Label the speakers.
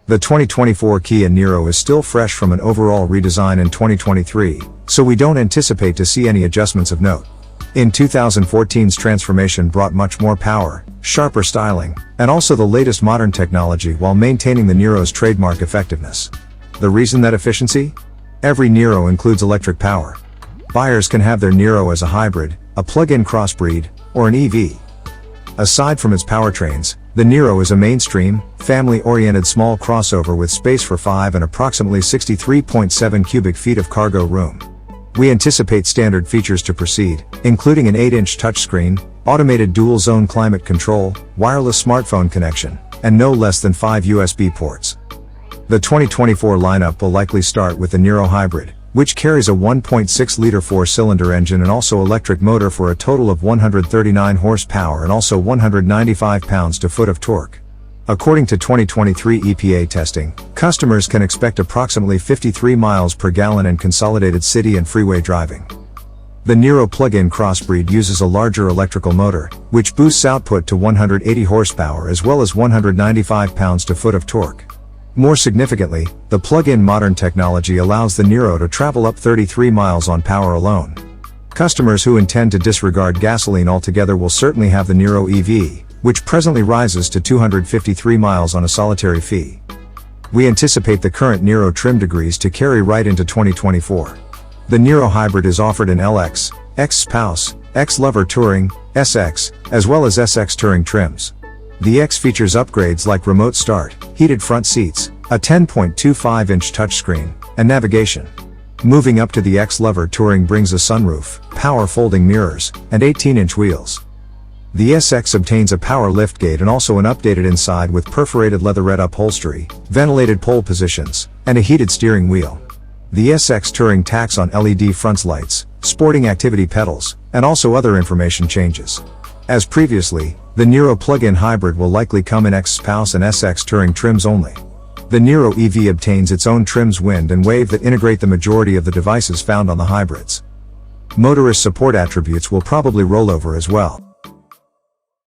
Speaker 1: The 2024 Kia Niro is still fresh from an overall redesign in 2023, so we don't anticipate to see any adjustments of note. In 2014's transformation brought much more power, sharper styling, and also the latest modern technology while maintaining the Niro's trademark effectiveness. The reason that efficiency? Every Niro includes electric power. Buyers can have their Niro as a hybrid, a plug-in crossbreed, or an EV. Aside from its powertrains, the Niro is a mainstream, family-oriented small crossover with space for 5 and approximately 63.7 cubic feet of cargo room. We anticipate standard features to proceed, including an 8-inch touchscreen, automated dual-zone climate control, wireless smartphone connection, and no less than 5 USB ports. The 2024 lineup will likely start with the Niro Hybrid, which carries a 1.6-liter 4-cylinder engine and also electric motor for a total of 139 horsepower and also 195 pounds-to-foot of torque. According to 2023 EPA testing, customers can expect approximately 53 miles per gallon in consolidated city and freeway driving. The Niro plug-in crossbreed uses a larger electrical motor, which boosts output to 180 horsepower as well as 195 pounds-to-foot of torque. More significantly, the plug-in modern technology allows the Niro to travel up 33 miles on power alone. Customers who intend to disregard gasoline altogether will certainly have the Niro EV, which presently rises to 253 miles on a solitary fee. We anticipate the current Niro trim degrees to carry right into 2024. The Niro Hybrid is offered in LX, X-Spouse, X-Lover Touring, SX, as well as SX Touring trims. The X features upgrades like remote start, heated front seats, a 10.25-inch touchscreen, and navigation. Moving up to the X-Lover Touring brings a sunroof, power folding mirrors, and 18-inch wheels. The SX obtains a power liftgate and also an updated inside with perforated leatherette upholstery, ventilated pole positions, and a heated steering wheel. The SX Touring tacks on LED front lights, sporting activity pedals, and also other information changes. As previously, the Niro plug-in hybrid will likely come in X-Spouse and SX Touring trims only. The Niro EV obtains its own trims wind and wave that integrate the majority of the devices found on the hybrids. Motorist support attributes will probably roll over as well.